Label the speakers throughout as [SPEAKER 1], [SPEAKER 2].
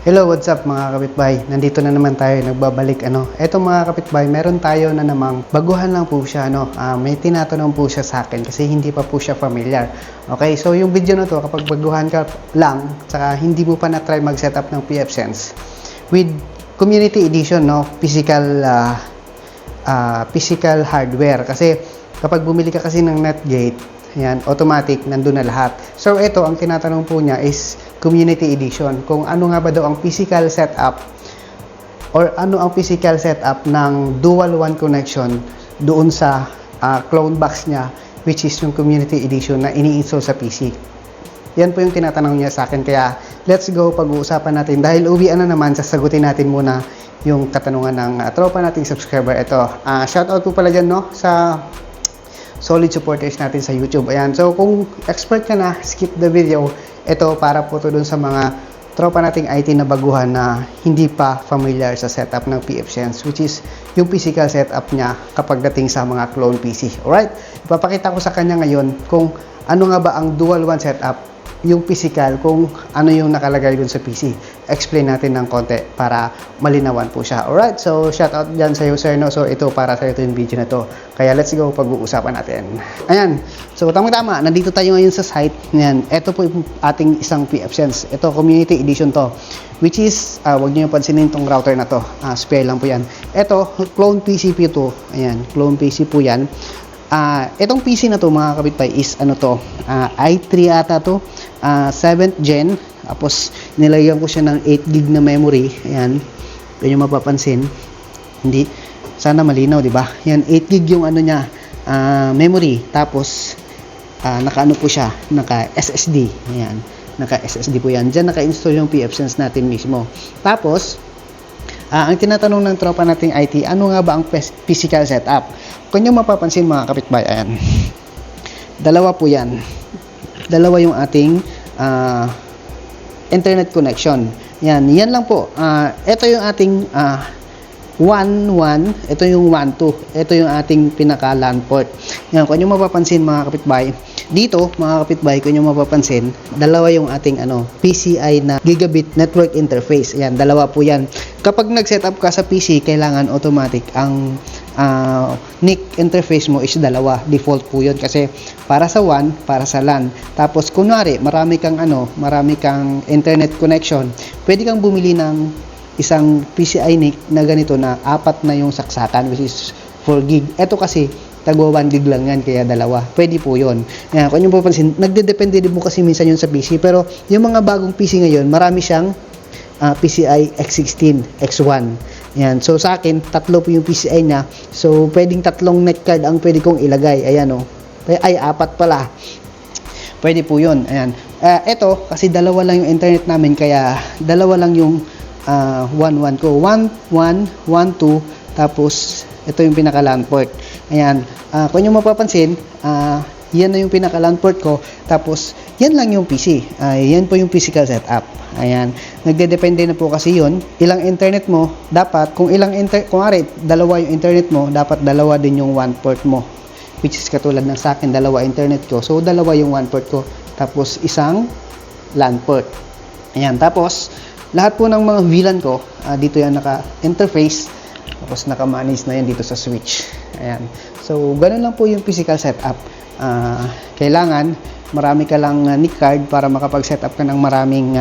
[SPEAKER 1] Hello, what's up mga kapitbahay? Nandito na naman tayo, nagbabalik Eto mga kapitbahay, meron tayo na namang baguhan lang po siya may tinatanong po siya sa akin kasi hindi pa po siya familiar. Okay, so yung video na to, kapag baguhan ka lang, saka hindi mo pa na-try mag-setup ng pfSense with community edition, physical hardware. Kasi kapag bumili ka kasi ng Netgate, yan, automatic, nandun na lahat. So, ito, ang tinatanong po niya is community edition. Kung ano nga ba daw ang physical setup or ano ang physical setup ng dual WAN connection doon sa clone box niya, which is yung community edition na ini-install sa PC. Yan po yung tinatanong niya sa akin. Kaya, let's go, pag-uusapan natin. Dahil uwian na naman, sasagutin natin muna yung katanungan ng tropa nating subscriber. Ito, shoutout po pala dyan, sa solid supporters natin sa YouTube. Ayan. So, kung expert ka na, skip the video. Ito, para po to dun sa mga tropa nating IT na baguhan na hindi pa familiar sa setup ng pfSense, which is yung physical setup niya kapag dating sa mga clone PC. Alright? Ipapakita ko sa kanya ngayon kung ano nga ba ang dual WAN setup, yung physical, kung ano yung nakalagay dun sa PC. Explain natin ng konti para malinawan po siya. Alright, so shoutout dyan sa user, So ito, para sa ito yung video na to. Kaya let's go, pag-uusapan natin. Ayan, so tamang-tama, nandito tayo ngayon sa site. Ayan, ito po yung ating isang pfSense. Ito, community edition to. Which is, wag niyo pansinin tong router na to. Spare lang po yan. Ito, clone PC po to. Ayan, clone PC po yan. Itong PC na to mga kapitbahay is i3 ata to, 7th gen. Tapos nilagyan ko siya ng 8 GB na memory. Ayan, yun yung mapapansin. Hindi, sana malinaw, di ba? Yan, 8 GB yung niya, memory. Tapos naka po siya, naka SSD. Ayan, naka SSD po yan. Diyan naka-install yung pfSense natin mismo. Tapos ang tinatanong ng tropa nating IT, ano nga ba ang physical setup? Kung nyo mapapansin mga kapitbahay, ayan, dalawa po yan. Dalawa yung ating internet connection. Yan lang po. Ito yung ating 1.1, ito yung 1.2, ito yung ating pinaka LAN port. Yan, kung nyo mapapansin mga kapitbahay, dito mga kapitbahay, kung nyo mapapansin, dalawa yung ating PCI na gigabit network interface. Ayan, dalawa po yan. Kapag nag-setup ka sa PC, kailangan automatic ang NIC interface mo is dalawa. Default po yun kasi para sa WAN, para sa LAN. Tapos kunwari, marami kang internet connection, pwede kang bumili ng isang PCI NIC na ganito na 4 na yung saksakan, which is 4 gig. Ito kasi tagwa 1 gig lang yan, kaya dalawa. Pwede po yun. Kaya kung yung papansin, nagdedepende din po kasi minsan yun sa PC. Pero yung mga bagong PC ngayon, marami siyang PCI X16, X1. Yan. So sa akin, 3 po yung PCI niya. So pwedeng 3 net card ang pwede kong ilagay. Ayan Ay, 4 pala. Pwede po yun. Ayan. Ito, kasi dalawa lang yung internet namin, kaya dalawa lang yung 1.1 ko. 1.1, 1.2, tapos ito yung pinaka LAN port. Ayan. Kung nyo mapapansin, yan na yung pinaka LAN port ko. Tapos, yan lang yung PC. Yan po yung physical setup. Ayan. Nagdedepende na po kasi yun. Ilang internet mo, dapat, kung dalawa yung internet mo, dapat dalawa din yung one port mo. Which is katulad ng sa akin, dalawa internet ko. So, dalawa yung one port ko. Tapos, isang LAN port. Ayan. Tapos, lahat po ng mga VLAN ko, dito yan naka-interface. Tapos, naka-manage na yan dito sa switch. Ayan. So, ganun lang po yung physical setup. Kailangan marami ka lang NIC card para makapag-setup ka ng maraming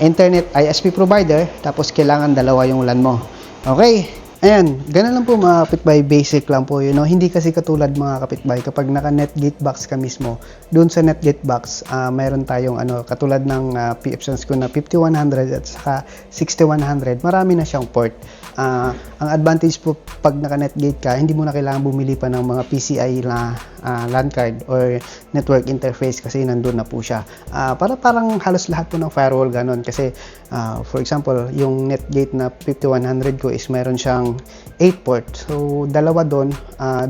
[SPEAKER 1] internet ISP provider, tapos kailangan dalawa yung LAN mo. Okay? Ayan, ganun lang po mga kapitbahay, basic lang po yun. Hindi kasi katulad mga kapitbahay, kapag naka Netgate box ka mismo, doon sa Netgate box, mayroon tayong katulad ng pfSense ko na 5100 at saka 6100, marami na siyang port. Ang advantage po pag naka Netgate ka, hindi mo na kailangan bumili pa ng mga PCI na LAN card or network interface kasi nandun na po siya. Parang halos lahat po ng firewall ganon kasi for example, yung Netgate na 5100 ko is meron siyang 8 port. So, dalawa doon,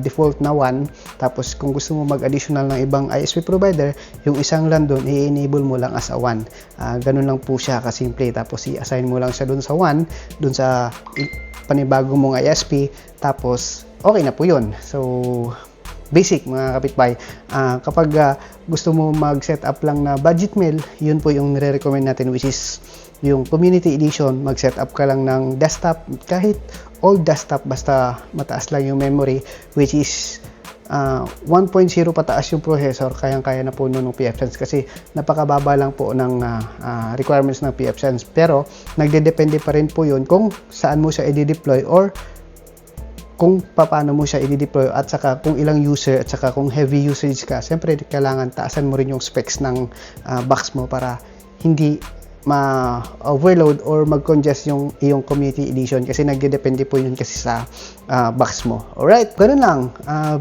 [SPEAKER 1] default na 1. Tapos, kung gusto mo mag-additional ng ibang ISP provider, yung isang LAN doon, i-enable mo lang as a 1. Ganun lang po siya kasimple. Tapos, i-assign mo lang siya doon sa 1, doon sa panibago mong ISP. Tapos, okay na po yun. So, basic mga kapitbahay. Kapag gusto mo mag-setup lang na budget mail, yun po yung nire-recommend natin, which is yung Community Edition, mag-set up ka lang ng desktop, kahit old desktop, basta mataas lang yung memory, which is 1.0 pataas yung processor, kayang-kaya na po nun ng pfSense kasi napakababa lang po ng requirements ng pfSense. Pero nagdedepende pa rin po yun kung saan mo siya i-deploy or kung paano mo siya i-deploy, at saka kung ilang user, at saka kung heavy usage ka, siyempre kailangan taasan mo rin yung specs ng box mo para hindi ma-overload or mag-congest yung iyong Community Edition, kasi nagdedepende po yun kasi sa box mo. Alright, ganun lang,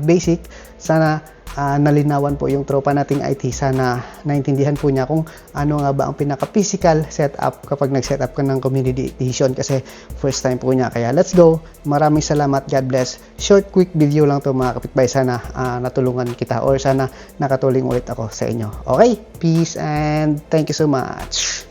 [SPEAKER 1] basic. Sana nalinawan po yung tropa nating IT. Sana naintindihan po niya kung ano nga ba ang pinaka-physical setup kapag nag-setup ka ng Community Edition, kasi first time po niya. Kaya let's go. Maraming salamat. God bless. Short, quick video lang to mga kapitbahay. Sana natulungan kita or sana nakatulong ulit ako sa inyo. Okay? Peace and thank you so much.